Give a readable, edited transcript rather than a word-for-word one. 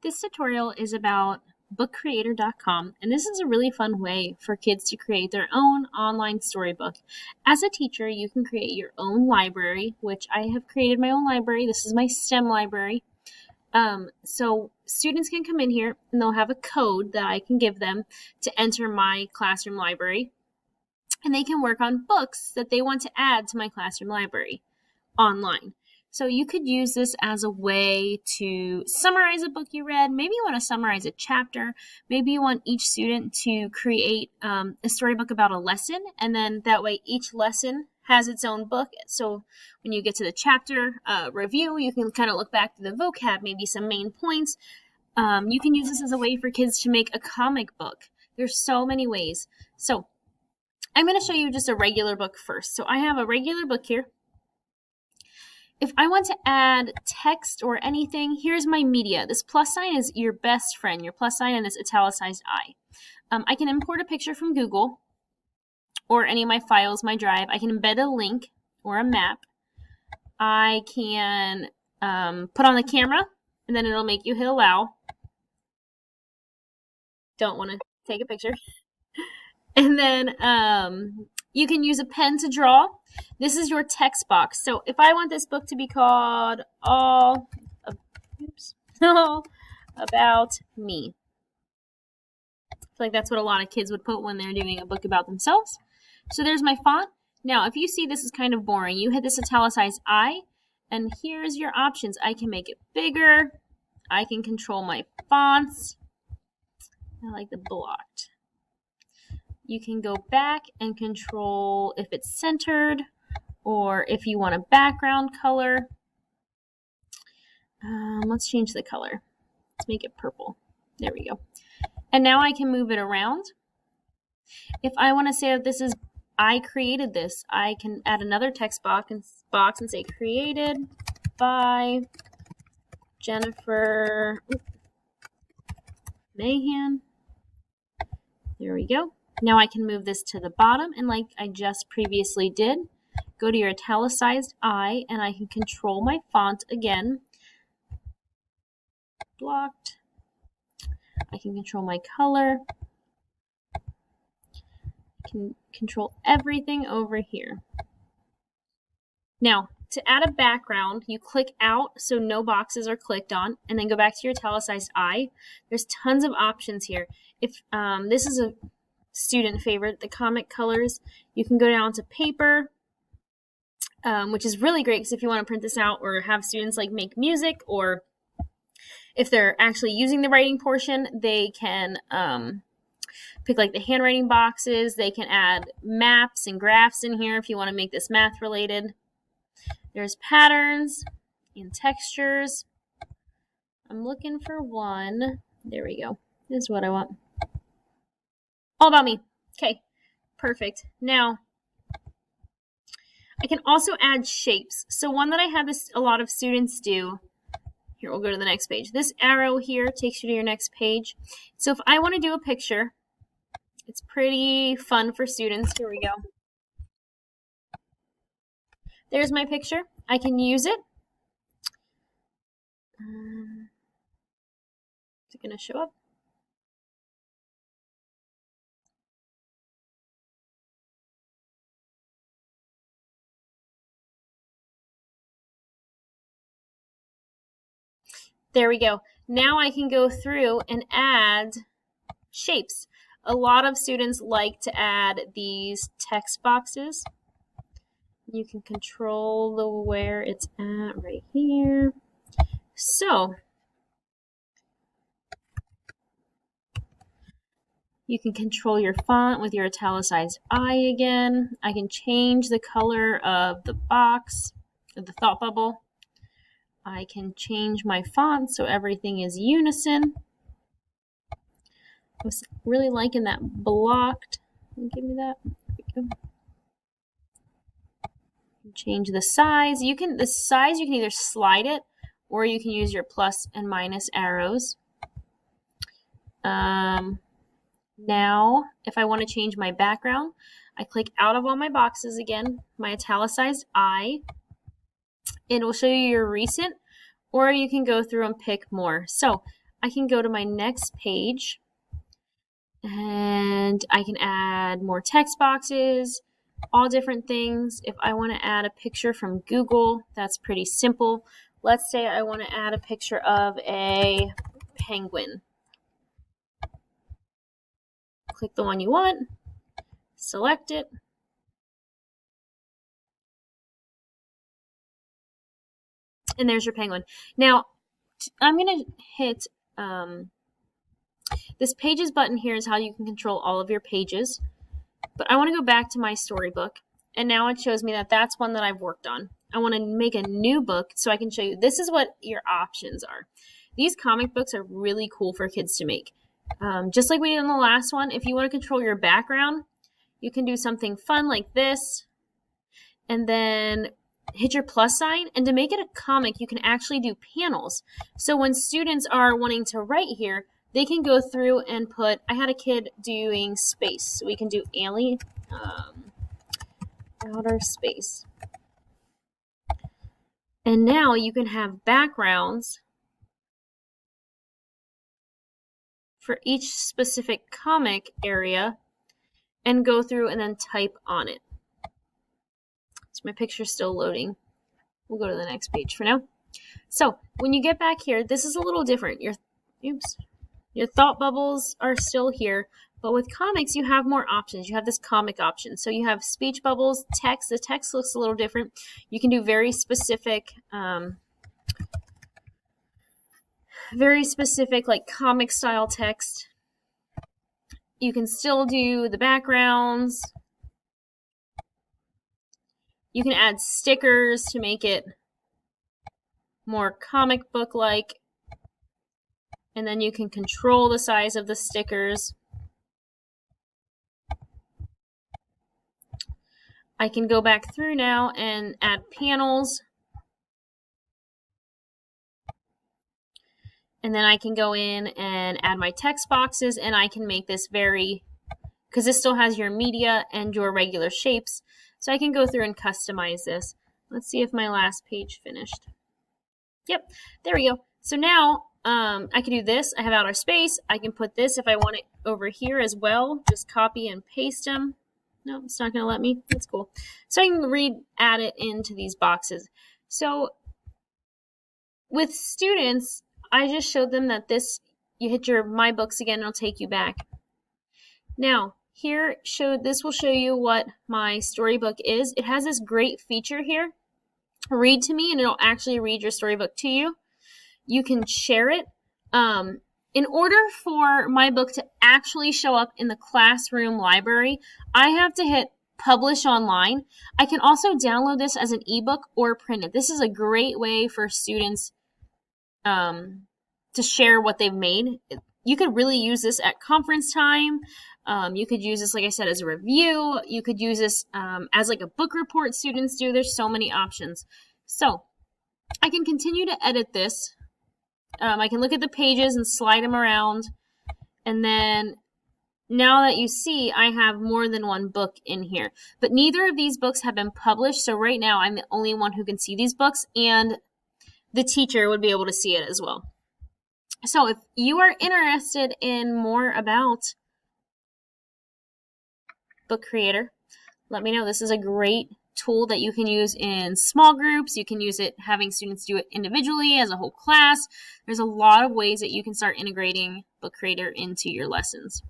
This tutorial is about bookcreator.com, and this is a really fun way for kids to create their own online storybook. As a teacher, you can create your own library, which I have created my own library. This is my STEM library. So students can come in here and they'll have a code that I can give them to enter my classroom library, and they can work on books that they want to add to my classroom library online. So you could use this as a way to summarize a book you read. Maybe you want to summarize a chapter. Maybe you want each student to create a storybook about a lesson, and then that way each lesson has its own book. So when you get to the chapter review, you can kind of look back to the vocab, maybe some main points. You can use this as a way for kids to make a comic book. There's so many ways. So I'm going to show you just a regular book first. So I have a regular book here. If I want to add text or anything, here's my media. This plus sign is your best friend, your plus sign and this italicized I. I can import a picture from Google or any of my files, my drive. I can embed a link or a map. I can put on the camera, and then it'll make you hit allow. Don't want to take a picture. And then you can use a pen to draw. This is your text box. So if I want this book to be called All About Me. I feel like that's what a lot of kids would put when they're doing a book about themselves. So there's my font. Now, if you see this is kind of boring, you hit this italicized I, and here's your options. I can make it bigger. I can control my fonts. I like the blocked. You can go back and control if it's centered or if you want a background color. Let's change the color. Let's make it purple. There we go. And now I can move it around. If I want to say that this is, I created this, I can add another text box and say created by Jennifer Mahan. There we go. Now I can move this to the bottom, and like I just previously did, go to your italicized I, and I can control my font again. Blocked. I can control my color. I can control everything over here. Now, to add a background, you click out so no boxes are clicked on, and then go back to your italicized I. There's tons of options here. If this is a student favorite, the comic colors, you can go down to paper, which is really great because if you want to print this out or have students like make music, or if they're actually using the writing portion, they can pick like the handwriting boxes. They can add maps and graphs in here if you want to make this math related. There's patterns and textures. I'm looking for one. There we go. This is what I want. All about me. Okay, perfect. Now, I can also add shapes. So one that I had a lot of students do, here we'll go to the next page. This arrow here takes you to your next page. So if I want to do a picture, it's pretty fun for students. Here we go. There's my picture. I can use it. Is it going to show up? There we go. Now I can go through and add shapes. A lot of students like to add these text boxes. You can control where it's at right here. So you can control your font with your italicized I again. I can change the color of the box, of the thought bubble. I can change my font so everything is unison. I was really liking that blocked. Give me that. There we go. Change the size. You can either slide it or you can use your plus and minus arrows. Now, if I want to change my background, I click out of all my boxes again, my italicized I. It will show you your recent, or you can go through and pick more. So I can go to my next page and I can add more text boxes, all different things. If I want to add a picture from Google, that's pretty simple. Let's say I want to add a picture of a penguin. Click the one you want, select it, and there's your penguin. Now, I'm going to hit this pages button here is how you can control all of your pages. But I want to go back to my storybook, and now it shows me that that's one that I've worked on. I want to make a new book so I can show you this is what your options are. These comic books are really cool for kids to make. Just like we did in the last one, if you want to control your background, you can do something fun like this, and then hit your plus sign. And to make it a comic, you can actually do panels. So when students are wanting to write here, they can go through and put, I had a kid doing space, so we can do alien, outer space. And now you can have backgrounds for each specific comic area and go through and then type on it. So my picture's still loading. We'll go to the next page for now. So when you get back here, this is a little different. Your thought bubbles are still here, but with comics, you have more options. You have this comic option. So you have speech bubbles, text. The text looks a little different. You can do very specific like comic style text. You can still do the backgrounds. You can add stickers to make it more comic book like. And then you can control the size of the stickers. I can go back through now and add panels. And then I can go in and add my text boxes, and I can make this because this still has your media and your regular shapes. So I can go through and customize this. Let's see if my last page finished. Yep, there we go. So now I can do this. I have outer space. I can put this if I want it over here as well. Just copy and paste them. No, it's not going to let me. That's cool. So I can add it into these boxes. So with students, I just showed them that you hit your My Books again, and it'll take you back. Now, this will show you what my storybook is. It has this great feature here. Read to me, and it'll actually read your storybook to you. You can share it. In order for my book to actually show up in the classroom library, I have to hit publish online. I can also download this as an ebook or print it. This is a great way for students to share what they've made. You could really use this at conference time. You could use this, like I said, as a review. You could use this as like a book report students do. There's so many options. So I can continue to edit this. I can look at the pages and slide them around. And then now that you see, I have more than one book in here. But neither of these books have been published. So right now, I'm the only one who can see these books. And the teacher would be able to see it as well. So if you are interested in more about Book Creator, let me know. This is a great tool that you can use in small groups. You can use it having students do it individually as a whole class. There's a lot of ways that you can start integrating Book Creator into your lessons.